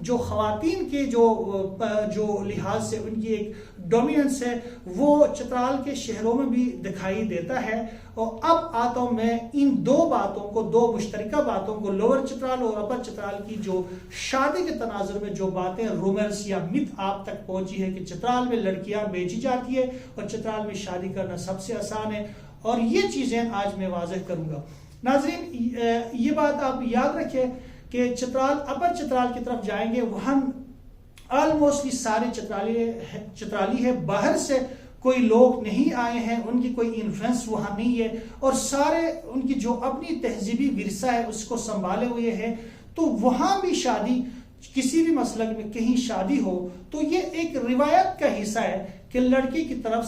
جو خواتین کے جو لحاظ سے ان کی ایک ڈومیننس ہے وہ چترال کے شہروں میں بھی دکھائی دیتا ہے. اور اب آتا ہوں میں ان دو باتوں کو، دو مشترکہ باتوں کو، لوور چترال اور اپر چترال کی جو شادی کے تناظر میں جو باتیں رومرس یا مت آپ تک پہنچی ہے کہ چترال میں لڑکیاں بیچی جاتی ہے اور چترال میں شادی کرنا سب سے آسان ہے، اور یہ چیزیں آج میں واضح کروں گا. ناظرین یہ بات آپ یاد رکھیں کہ چترال اپر چترال کی طرف جائیں گے، وہاں آلموسٹلی سارے چترالی ہے، باہر سے کوئی لوگ نہیں آئے ہیں، ان کی کوئی انفلوئنس وہاں نہیں ہے، اور سارے ان کی جو اپنی تہذیبی ورثہ ہے اس کو سنبھالے ہوئے ہیں. تو وہاں بھی شادی، کسی بھی مسلک میں کہیں شادی ہو تو یہ ایک روایت کا حصہ ہے کہ لڑکی کی طرف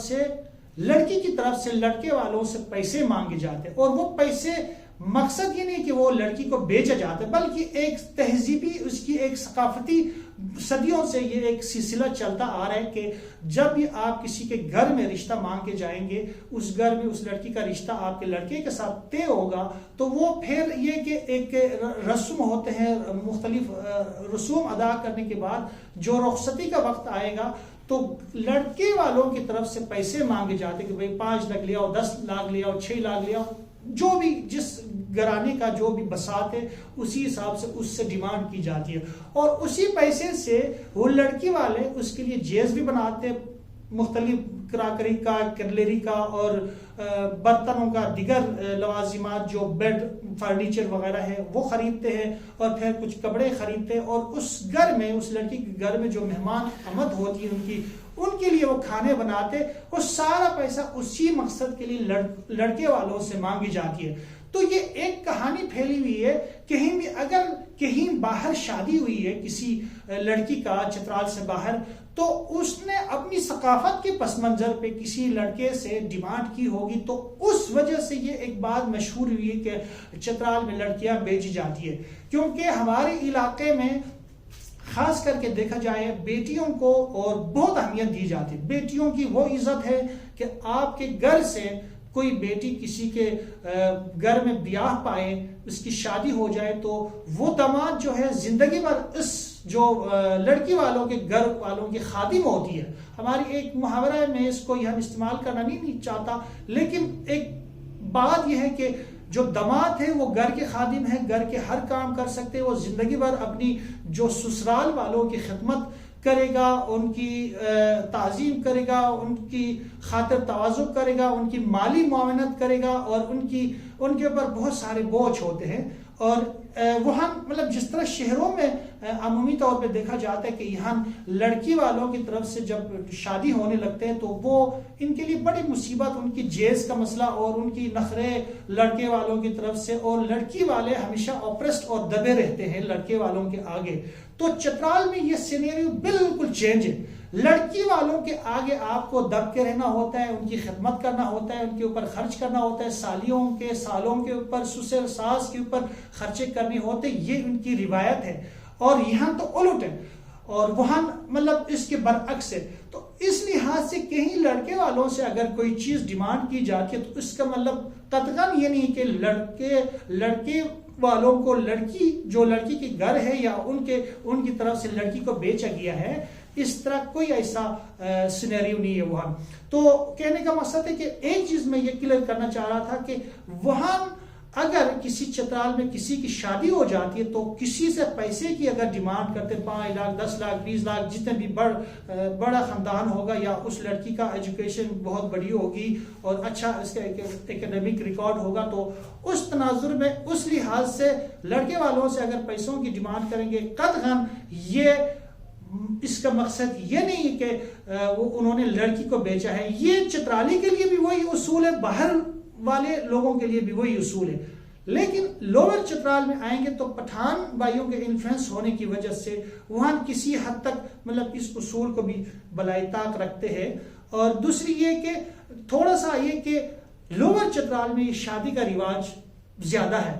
سے لڑکے والوں سے پیسے مانگے جاتے ہیں، اور وہ پیسے مقصد یہ نہیں کہ وہ لڑکی کو بیچا جاتا ہے، بلکہ ایک تہذیبی، اس کی ایک ثقافتی، صدیوں سے یہ ایک سلسلہ چلتا آ رہا ہے کہ جب بھی آپ کسی کے گھر میں رشتہ مانگ کے جائیں گے، اس گھر میں اس لڑکی کا رشتہ آپ کے لڑکے کے ساتھ طے ہوگا، تو وہ پھر یہ کہ ایک رسم ہوتے ہیں، مختلف رسوم ادا کرنے کے بعد جو رخصتی کا وقت آئے گا تو لڑکے والوں کی طرف سے پیسے مانگے جاتے کہ بھئی 5 لاکھ لے آؤ، 10 لاکھ لے آؤ، 6 لاکھ لے آؤ، جو بھی جس گھرانے کا جو بھی بساط ہے اسی حساب سے اس سے ڈیمانڈ کی جاتی ہے، اور اسی پیسے سے وہ لڑکی والے اس کے لیے جیز بھی بناتے، مختلف کراکری کا، کٹلری کا اور برتنوں کا، دیگر لوازمات جو بیڈ فرنیچر وغیرہ ہے وہ خریدتے ہیں، اور پھر کچھ کپڑے خریدتے ہیں، اور اس گھر میں، اس لڑکی کے گھر میں جو مہمان آمد ہوتی ہے ان کے لیے وہ کھانے بناتے، اور سارا پیسہ اسی مقصد کے لیے لڑکے والوں سے مانگی جاتی ہے. تو یہ ایک کہانی پھیلی ہوئی ہے، کہیں بھی اگر کہیں باہر شادی ہوئی ہے کسی لڑکی کا چترال سے باہر، تو اس نے اپنی ثقافت کے پس منظر پہ کسی لڑکے سے ڈیمانڈ کی ہوگی، تو اس وجہ سے یہ ایک بات مشہور ہوئی ہے کہ چترال میں لڑکیاں بیچی جاتی ہے. کیونکہ ہمارے علاقے میں خاص کر کے دیکھا جائے بیٹیوں کو اور بہت اہمیت دی جاتی ہے. بیٹیوں کی وہ عزت ہے کہ آپ کے گھر سے کوئی بیٹی کسی کے گھر میں بیاہ پائے، اس کی شادی ہو جائے، تو وہ داماد جو ہے زندگی بھر اس جو لڑکی والوں کے گھر والوں کی خادم ہوتی ہے. ہماری ایک محاورہ ہے، میں اس کو ہم استعمال کرنا نہیں چاہتا، لیکن ایک بات یہ ہے کہ جو داماد ہے وہ گھر کے خادم ہے، گھر کے ہر کام کر سکتے، وہ زندگی بھر اپنی جو سسرال والوں کی خدمت کرے گا، ان کی تعظیم کرے گا، ان کی خاطر تواضع کرے گا، ان کی مالی معاونت کرے گا، اور ان کے اوپر بہت سارے بوجھ ہوتے ہیں. اور وہاں مطلب جس طرح شہروں میں عمومی طور پہ دیکھا جاتا ہے کہ یہاں لڑکی والوں کی طرف سے جب شادی ہونے لگتے ہیں تو وہ ان کے لیے بڑی مصیبت، ان کی جیز کا مسئلہ اور ان کی نخرے لڑکے والوں کی طرف سے، اور لڑکی والے ہمیشہ اوپریسڈ اور دبے رہتے ہیں لڑکے والوں کے آگے. تو چترال میں یہ سینیریو بالکل چینج ہے. لڑکی والوں کے آگے آپ کو دب کے رہنا ہوتا ہے، ان کی خدمت کرنا ہوتا ہے، ان کے اوپر خرچ کرنا ہوتا ہے، سالوں کے اوپر، سسر ساس کے اوپر خرچے کرنے ہوتے. یہ ان کی روایت ہے، اور یہاں تو الٹ ہے، اور وہاں مطلب اس کے برعکس ہے. تو اس لحاظ سے کہیں لڑکے والوں سے اگر کوئی چیز ڈیمانڈ کی جاتی ہے تو اس کا مطلب قطعاً یہ نہیں کہ لڑکے والوں کو لڑکی کے گھر ہے یا ان کی طرف سے لڑکی کو بیچا گیا ہے. اس طرح کوئی ایسا سینیریو نہیں ہے وہاں. تو کہنے کا مقصد ہے کہ ایک چیز میں یہ کلیئر کرنا چاہ رہا تھا کہ وہاں اگر کسی چترال میں کسی کی شادی ہو جاتی ہے تو کسی سے پیسے کی اگر ڈیمانڈ کرتے 5 لاکھ 10 لاکھ 20 لاکھ جتنے بھی بڑا خاندان ہوگا یا اس لڑکی کا ایجوکیشن بہت بڑی ہوگی اور اچھا اس کا ایکیڈیمک ریکارڈ ہوگا تو اس تناظر میں اس لحاظ سے لڑکے والوں سے اگر پیسوں کی ڈیمانڈ کریں گے قطعاً اس کا مقصد یہ نہیں کہ وہ انہوں نے لڑکی کو بیچا ہے. یہ چترالی کے لیے بھی وہی اصول ہے, باہر والے لوگوں کے لیے بھی وہی اصول ہے. لیکن لوور چترال میں آئیں گے تو پٹھان بھائیوں کے انفلوئنس ہونے کی وجہ سے وہاں کسی حد تک مطلب اس اصول کو بھی بلائے طاق رکھتے ہیں. اور دوسری یہ کہ تھوڑا سا یہ کہ لوور چترال میں شادی کا رواج زیادہ ہے.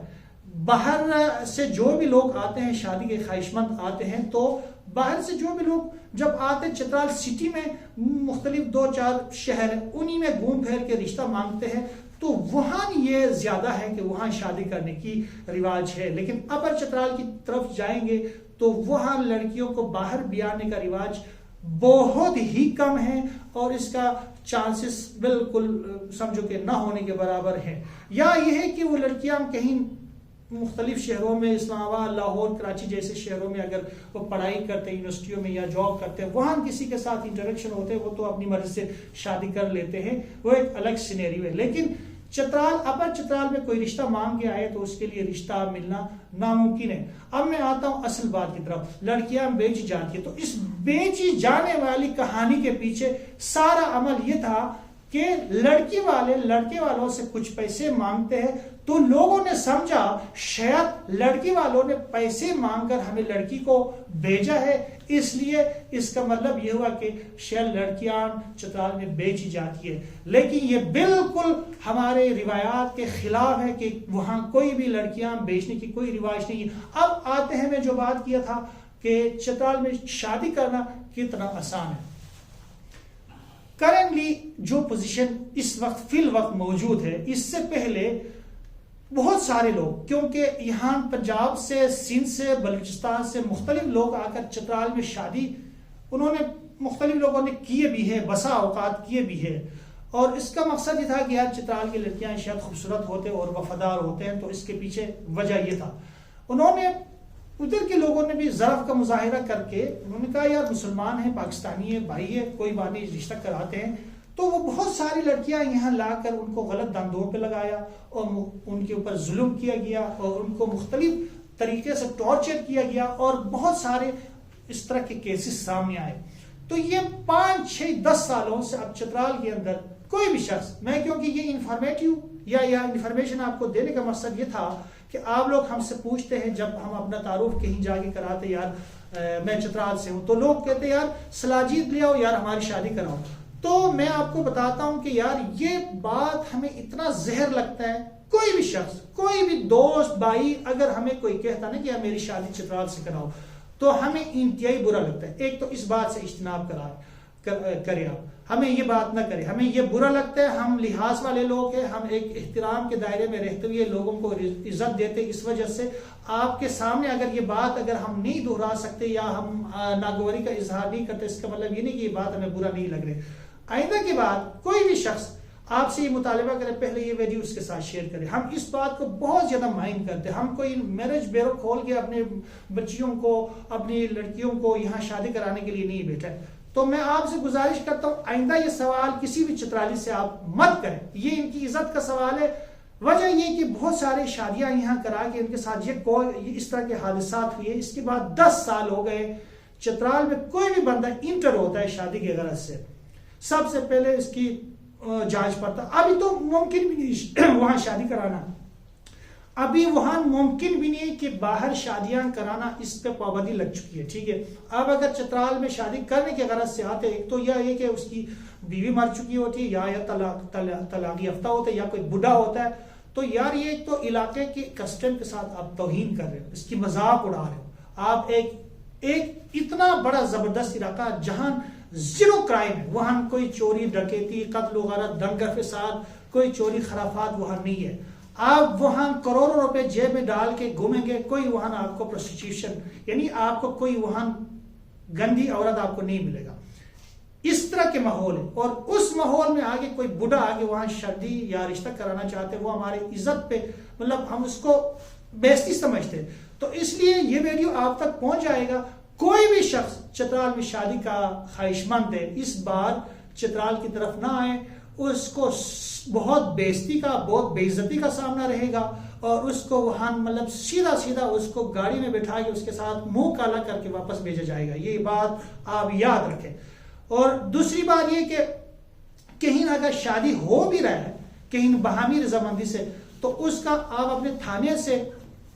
باہر سے جو بھی لوگ آتے ہیں شادی کے خواہشمند آتے ہیں تو باہر سے جو بھی لوگ جب آتے چترال سٹی میں مختلف 2-4 شہر ہیں انہی میں گھوم پھیر کے رشتہ مانگتے ہیں. تو وہاں یہ زیادہ ہے کہ وہاں شادی کرنے کی رواج ہے. لیکن اپر چترال کی طرف جائیں گے تو وہاں لڑکیوں کو باہر بیانے کا رواج بہت ہی کم ہے اور اس کا چانسز بالکل سمجھو کہ نہ ہونے کے برابر ہیں. یا یہ ہے کہ وہ لڑکیاں کہیں مختلف شہروں میں اسلام آباد، لاہور، کراچی جیسے شہروں میں اگر وہ پڑھائی کرتے ہیں یونیورسٹیوں میں یا جاب کرتے ہیں، وہاں کسی کے ساتھ انٹریکشن ہوتے ہیں، وہ تو اپنی مرضی سے شادی کر لیتے ہیں، وہ ایک الگ سینیریو ہے. لیکن چترال، اپر چترال میں کوئی رشتہ مانگ کے آئے تو اس کے لیے رشتہ ملنا ناممکن ہے. اب میں آتا ہوں اصل بات کی طرف. لڑکیاں بیچی جاتی ہیں، تو اس بیچی جانے والی کہانی کے پیچھے سارا عمل یہ تھا کہ لڑکی والے لڑکے والوں سے کچھ پیسے مانگتے ہیں، تو لوگوں نے سمجھا شاید لڑکی والوں نے پیسے مانگ کر ہمیں لڑکی کو بھیجا ہے، اس لیے اس کا مطلب یہ ہوا کہ شاید لڑکیاں چترال میں بیچی جاتی ہے. لیکن یہ بالکل ہمارے روایات کے خلاف ہے کہ وہاں کوئی بھی لڑکیاں بیچنے کی کوئی رواج نہیں ہے. اب آتے ہیں، میں جو بات کیا تھا کہ چترال میں شادی کرنا کتنا آسان ہے. کرنٹلی جو پوزیشن اس وقت فی الوقت موجود ہے، اس سے پہلے بہت سارے لوگ، کیونکہ یہاں پنجاب سے، سندھ سے، بلوچستان سے مختلف لوگ آ کر چترال میں شادی انہوں نے مختلف لوگوں نے کیے بھی ہے، بسا اوقات کیے بھی ہے. اور اس کا مقصد یہ تھا کہ یار چترال کی لڑکیاں شاید خوبصورت ہوتے اور وفادار ہوتے ہیں، تو اس کے پیچھے وجہ یہ تھا. انہوں نے ادھر کے لوگوں نے بھی ضعف کا مظاہرہ کر کے انہوں نے کہا یار مسلمان ہیں، پاکستانی ہے، بھائی ہے، کوئی بات نہیں، رشتہ کراتے ہیں. تو وہ بہت ساری لڑکیاں یہاں لا کر ان کو غلط دندوں پہ لگایا اور ان کے اوپر ظلم کیا گیا اور ان کو مختلف طریقے سے ٹارچر کیا گیا اور بہت سارے اس طرح کے کیسز سامنے آئے. تو یہ 5 6 10 سالوں سے اب چترال کے اندر کوئی بھی شخص، میں کیونکہ یہ انفارمیٹیو یا انفارمیشن آپ کو دینے کا مقصد یہ تھا کہ آپ لوگ ہم سے پوچھتے ہیں جب ہم اپنا تعارف کہیں جا کے کراتے، یار میں چترال سے ہوں، تو لوگ کہتے ہیں یار سلاجید لے آؤ، یار ہماری شادی کراؤ. تو میں آپ کو بتاتا ہوں کہ یار یہ بات ہمیں اتنا زہر لگتا ہے. کوئی بھی شخص، کوئی بھی دوست، بھائی اگر ہمیں کوئی کہتا نا کہ یار میری شادی چترال سے کراؤ، تو ہمیں انتہائی برا لگتا ہے. ایک تو اس بات سے اجتناب کرے آپ، ہمیں یہ بات نہ کرے، ہمیں یہ برا لگتا ہے. ہم لحاظ والے لوگ ہیں، ہم ایک احترام کے دائرے میں رہتے ہوئے لوگوں کو عزت دیتے. اس وجہ سے آپ کے سامنے اگر یہ بات اگر ہم نہیں دہرا سکتے یا ہم ناگواری کا اظہار نہیں کرتے، اس کا مطلب یہ نہیں کہ یہ بات ہمیں برا نہیں لگ رہی. آئندہ کی بات کوئی بھی شخص آپ سے یہ مطالبہ کرے، پہلے یہ ویڈیو اس کے ساتھ شیئر کرے. ہم اس بات کو بہت زیادہ مائنڈ کرتے ہیں. ہم کوئی میرج بیورو کھول کے اپنے بچیوں کو، اپنی لڑکیوں کو یہاں شادی کرانے کے لیے نہیں بیٹھے. تو میں آپ سے گزارش کرتا ہوں آئندہ یہ سوال کسی بھی چترالی سے آپ مت کریں. یہ ان کی عزت کا سوال ہے. وجہ یہ کہ بہت سارے شادیاں یہاں کرا کے ان کے ساتھ یہ اس طرح کے حادثات ہوئے. اس کے بعد 10 سال ہو گئے. چترال میں کوئی بھی بندہ انٹر ہوتا ہے شادی کے غرض سے، سب سے پہلے اس کی جانچ پڑتا. ابھی تو ممکن بھی نہیں وہاں شادی کرانا، ابھی وہاں ممکن بھی نہیں کہ باہر شادیاں کرانا، اس پہ پابندی لگ چکی ہے. ٹھیک ہے، اب اگر چترال میں شادی کرنے کے غرض سے آتے، ایک تو یہ ہے کہ اس کی بیوی مر چکی ہوتی ہے یا طلاق یافتہ ہوتا ہے یا کوئی بوڑھا ہوتا ہے. تو یار یہ ایک تو علاقے کے کسٹم کے ساتھ آپ توہین کر رہے ہو، اس کی مذاق اڑا رہے ہو. آپ ایک اتنا بڑا زبردست علاقہ جہاں زیرو کرائم ہے، وہاں کوئی چوری ڈکیتی قتل و غارت دنگل فساد کوئی چوری خرافات وہاں نہیں ہے. آپ وہاں کروڑوں روپے جیب میں ڈال کے گھومیں گے، کوئی وہاں آپ کو پروسٹیٹیوشن یعنی آپ کو کوئی وہاں گندی عورت آپ کو نہیں ملے گا. اس طرح کے ماحول ہے. اور اس ماحول میں آگے کوئی بوڑھا آگے وہاں شادی یا رشتہ کرانا چاہتے، وہ ہمارے عزت پہ مطلب ہم اس کو بیزتی سمجھتے. تو اس لیے یہ ویڈیو آپ تک پہنچ جائے گا. کوئی بھی شخص چترال میں شادی کا خواہش مند ہے، اس بار چترال کی طرف نہ آئے. اس کو بہت بیزتی کا، بہت بے عزتی کا سامنا رہے گا اور اس کو وہاں مطلب سیدھا اس کو گاڑی میں بٹھا کے اس کے ساتھ منہ کالا کر کے واپس بھیجا جائے گا. یہ بات آپ یاد رکھیں. اور دوسری بات یہ کہ کہیں اگر شادی ہو بھی رہا ہے کہیں باہمی رضامندی سے، تو اس کا آپ اپنے تھانے سے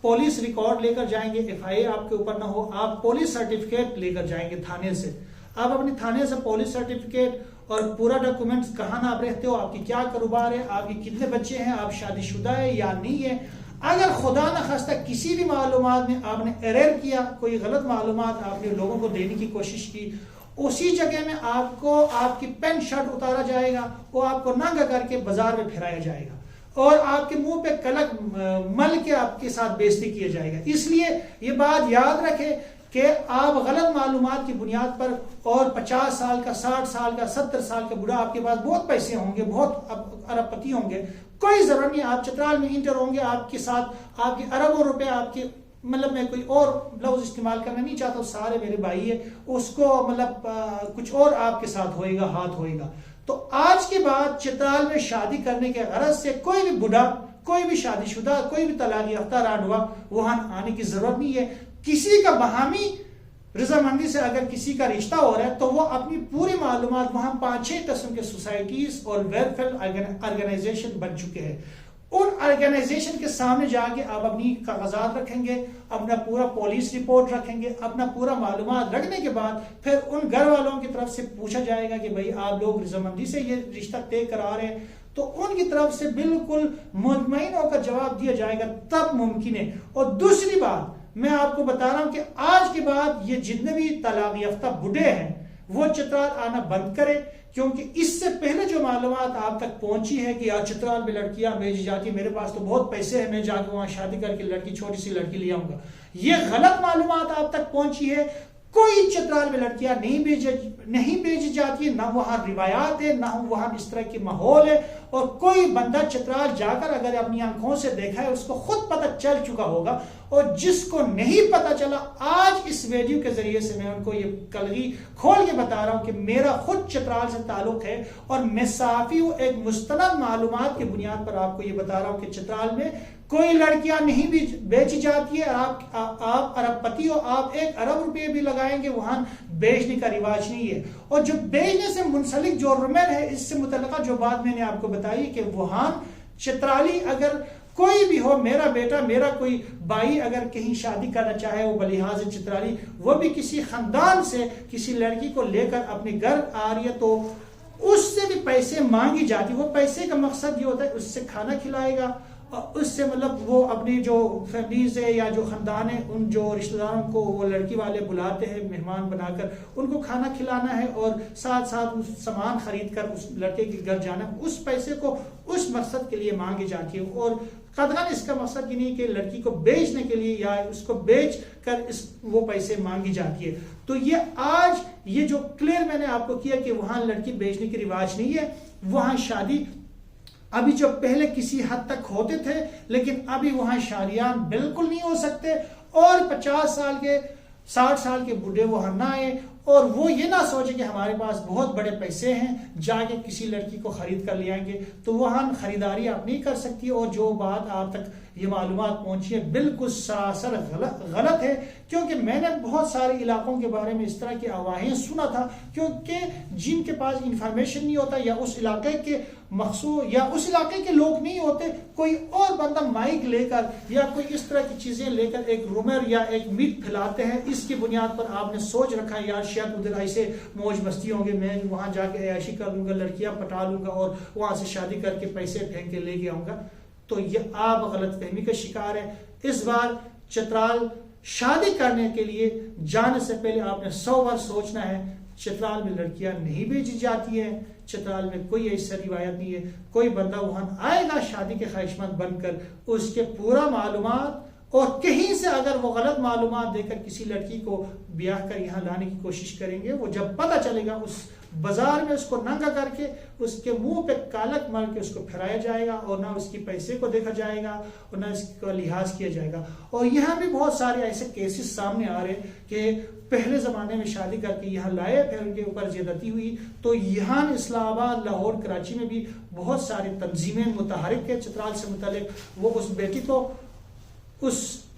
پولیس ریکارڈ لے کر جائیں گے. FIA آپ کے اوپر نہ ہو، آپ پولیس سرٹیفکیٹ لے کر جائیں گے تھانے سے. آپ اپنے تھانے سے پولیس سرٹیفکیٹ اور پورا ڈاکومنٹس، کہاں آپ رہتے ہو، آپ کی کیا کاروبار ہے، آپ کے کتنے بچے ہیں، آپ شادی شدہ ہے یا نہیں ہے. اگر خدا نخواستہ کسی بھی معلومات میں آپ نے ایرر کیا، کوئی غلط معلومات آپ نے لوگوں کو دینے کی کوشش کی، اسی جگہ میں آپ کو آپ کی پینٹ شرٹ اتارا جائے گا، وہ آپ کو ننگا کر کے بازار میں پھرایا جائے گا. اور آپ کے منہ پہ کلک مل کے آپ کے ساتھ بےزتی کیا جائے گا. اس لیے یہ بات یاد رکھیں کہ آپ غلط معلومات کی بنیاد پر اور 50 سال کا 60 سال کا 70 سال کا بوڑھا آپ کے پاس بہت پیسے ہوں گے, بہت ارب پتی ہوں گے, کوئی ضرورت نہیں. آپ چترال میں انٹر ہوں گے, آپ کے ساتھ آپ کے اربوں روپے آپ کے, مطلب میں کوئی اور لفظ استعمال کرنا نہیں چاہتا, سارے میرے بھائی ہے, اس کو مطلب کچھ اور آپ کے ساتھ ہوئے گا, ہاتھ ہوئے گا. تو آج کے بعد چترال میں شادی کرنے کے غرض سے کوئی بھی بوڑھا, کوئی بھی شادی شدہ, کوئی بھی طلاق یافتہ راڈوا وہاں آنے کی ضرورت نہیں ہے. کسی کا باہمی رضامندی سے اگر کسی کا رشتہ ہو رہا ہے تو وہ اپنی پوری معلومات, وہاں 5-6 قسم کے سوسائٹیز اور ویلفیئر آرگنائزیشن بن چکے ہیں. ان آرگنائزیشن کے سامنے جا کے آپ اپنی کاغذات رکھیں گے, اپنا پورا پولیس رپورٹ رکھیں گے, اپنا پورا معلومات رکھنے کے بعد پھر ان گھر والوں کی طرف سے پوچھا جائے گا کہ بھئی آپ لوگ رضامندی سے یہ رشتہ طے کرا رہے ہیں, تو ان کی طرف سے بالکل مطمئن ہو کر جواب دیا جائے گا, تب ممکن ہے. اور دوسری بات میں آپ کو بتا رہا ہوں کہ آج کے بعد یہ جتنے بھی طلاق یافتہ بوڑھے ہیں وہ چترال آنا بند کرے, کیونکہ اس سے پہلے جو معلومات آپ تک پہنچی ہے کہ آج چترال میں لڑکیاں بھیجی جاتی ہیں, میرے پاس تو بہت پیسے ہیں, میں جا کے وہاں شادی کر کے لڑکی, چھوٹی سی لڑکی لے آؤں گا, یہ غلط معلومات آپ تک پہنچی ہے. کوئی چترال میں لڑکیاں نہیں بھیجی جاتی ہے, نہ وہاں روایات ہے, نہ وہاں اس طرح کی ماحول ہے. اور کوئی بندہ چترال جا کر اگر اپنی آنکھوں سے دیکھا ہے اس کو خود پتہ چل چکا ہوگا, اور جس کو نہیں پتا چلا آج اس ویڈیو کے ذریعے سے میں ان کو یہ کلگی کھول کے بتا رہا ہوں کہ میرا خود چترال سے تعلق ہے اور میں صافی ہوں, ایک مستند معلومات کی بنیاد پر آپ کو یہ بتا رہا ہوں کہ چترال میں کوئی لڑکیاں نہیں بھی بیچی جاتی ہے. آپ ارب پتی ہو, آپ 1 ارب روپے بھی لگائیں گے, وہاں بیچنے کا رواج نہیں ہے. اور جو بیچنے سے منسلک جو رمل ہے, اس سے متعلقہ جو بات میں نے آپ کو بتائی کہ وہاں چترالی اگر کوئی بھی ہو, میرا بیٹا, میرا کوئی بھائی اگر کہیں شادی کرنا چاہے, وہ بلحاظ چترالی, وہ بھی کسی خاندان سے کسی لڑکی کو لے کر اپنے گھر آ رہی ہے تو اس سے بھی پیسے مانگی جاتی. وہ پیسے کا مقصد یہ ہوتا ہے اس سے کھانا کھلائے گا, اور اس سے مطلب وہ اپنی جو فیملیز ہے یا جو خاندان ہے ان جو رشتہ داروں کو وہ لڑکی والے بلاتے ہیں مہمان بنا کر, ان کو کھانا کھلانا ہے اور ساتھ ساتھ سامان خرید کر اس لڑکے کے گھر جانا, اس پیسے کو اس مقصد کے لیے مانگی جاتی ہے. اور قطعاً اس کا مقصد یہ نہیں کہ لڑکی کو بیچنے کے لیے یا اس کو بیچ کر وہ پیسے مانگی جاتی ہے. تو یہ آج یہ جو کلیئر میں نے آپ کو کیا کہ وہاں لڑکی بیچنے کی رواج نہیں ہے, وہاں شادی ابھی جو پہلے کسی حد تک ہوتے تھے لیکن ابھی وہاں شادیاں بالکل نہیں ہو سکتے, اور 50 سال کے 60 سال کے بوڑھے وہاں نہ آئے اور وہ یہ نہ سوچے کہ ہمارے پاس بہت بڑے پیسے ہیں, جا کے کسی لڑکی کو خرید کر لے آئیں گے, تو وہاں خریداری آپ نہیں کر سکتی. اور جو بات آپ تک یہ معلومات پہنچی ہے بالکل سراسر غلط ہے, کیونکہ میں نے بہت سارے علاقوں کے بارے میں اس طرح کی آواہیں سنا تھا, کیونکہ جن کے پاس انفارمیشن نہیں ہوتا یا اس علاقے کے مخصوص یا اس علاقے کے لوگ نہیں ہوتے, کوئی اور بندہ مائک لے کر یا کوئی اس طرح کی چیزیں لے کر ایک رومر یا ایک میت پھیلاتے ہیں. اس کی بنیاد پر آپ نے سوچ رکھا ہے یار شاید ادھر ایسے موج مستی ہوں گے, میں وہاں جا کے عیاشی کر لوں گا, لڑکیاں پٹا لوں گا اور وہاں سے شادی کر کے پیسے پھینک کے لے کے آؤں گا. تو یہ آپ غلط فہمی کا شکار ہے. اس بار چترال شادی کرنے کے لیے جانے سے پہلے آپ نے 100 بار سوچنا ہے. چترال میں لڑکیاں نہیں بھیجی جاتی ہیں, چترال میں کوئی ایسی روایت نہیں ہے. کوئی بندہ وہاں آئے گا شادی کے خواہشمند بن کر, اس کے پورا معلومات, اور کہیں سے اگر وہ غلط معلومات دے کر کسی لڑکی کو بیاہ کر یہاں لانے کی کوشش کریں گے, وہ جب پتہ چلے گا اس بازار میں اس کو ننگا کر کے اس کے منہ پہ کالک مار کے اس کو پھرایا جائے گا, اور نہ اس کی پیسے کو دیکھا جائے گا اور نہ اس کا لحاظ کیا جائے گا. اور یہاں بھی بہت سارے ایسے کیسز سامنے آ رہے ہیں کہ پہلے زمانے میں شادی کر کے یہاں لائے, پھر ان کے اوپر زیادتی ہوئی. تو یہاں اسلام آباد, لاہور, کراچی میں بھی بہت ساری تنظیمیں متحرک ہے چترال سے متعلق, وہ اس بیٹی کو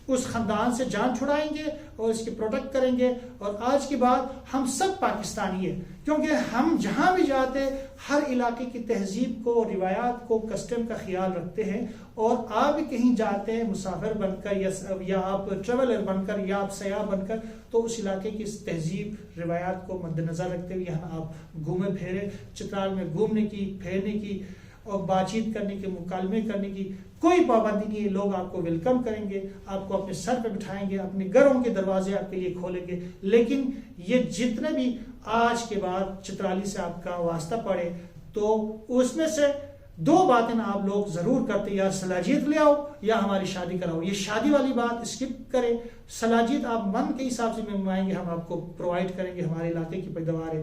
اس خاندان سے جان چھڑائیں گے اور اس کی پروٹیکٹ کریں گے. اور آج کے بعد ہم سب پاکستانی ہیں, کیونکہ ہم جہاں بھی جاتے ہر علاقے کی تہذیب کو, روایات کو, کسٹم کا خیال رکھتے ہیں. اور آپ بھی کہیں جاتے ہیں مسافر بن کر یا آپ ٹریولر بن کر یا آپ سیاح بن کر, تو اس علاقے کی تہذیب روایات کو مد نظر رکھتے ہوئے یہاں آپ گھومے پھرے. چترال میں گھومنے کی, پھیرنے کی اور بات چیت کرنے کے, مکالمے کرنے کی کوئی پابندی نہیں ہے. لوگ آپ کو ویلکم کریں گے, آپ کو اپنے سر پہ بٹھائیں گے, اپنے گھروں کے دروازے آپ کے لیے کھولیں گے. لیکن یہ جتنے بھی آج کے بعد چترالی سے آپ کا واسطہ پڑے, تو اس میں سے دو باتیں آپ لوگ ضرور کرتے، یا صلاحیت لے آؤ یا ہماری شادی کراؤ. یہ شادی والی بات اسکپ کریں. صلاحیت آپ من کے حساب سے منوائیں گے، ہم آپ کو پرووائڈ کریں گے، ہمارے علاقے کی پیداوار ہے.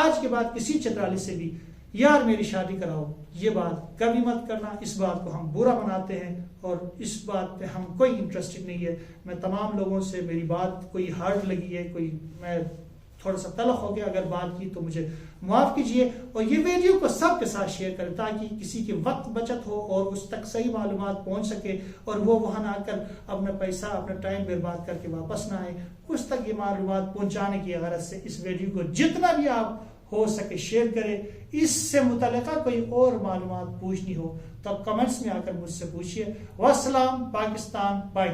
آج کے بعد کسی چترالی سے بھی یار میری شادی کراؤ یہ بات کبھی مت کرنا. اس بات کو ہم برا مناتے ہیں اور اس بات پہ ہم کوئی انٹرسٹڈ نہیں ہے. میں تمام لوگوں سے میری بات کوئی ہارڈ لگی ہے، کوئی میں تھوڑا سا تلخ ہو گیا اگر بات کی تو مجھے معاف کیجیے. اور یہ ویڈیو کو سب کے ساتھ شیئر کریں تاکہ کسی کے وقت بچت ہو اور اس تک صحیح معلومات پہنچ سکے اور وہ وہاں آ کر اپنا پیسہ اپنا ٹائم برباد کر کے واپس نہ آئے. اس تک یہ معلومات پہنچانے کی غرض سے اس ویڈیو کو جتنا بھی آپ ہو سکے شیئر کریں. اس سے متعلقہ کوئی اور معلومات پوچھنی ہو تو کمنٹس میں آ کر مجھ سے پوچھیے. والسلام. پاکستان بائے.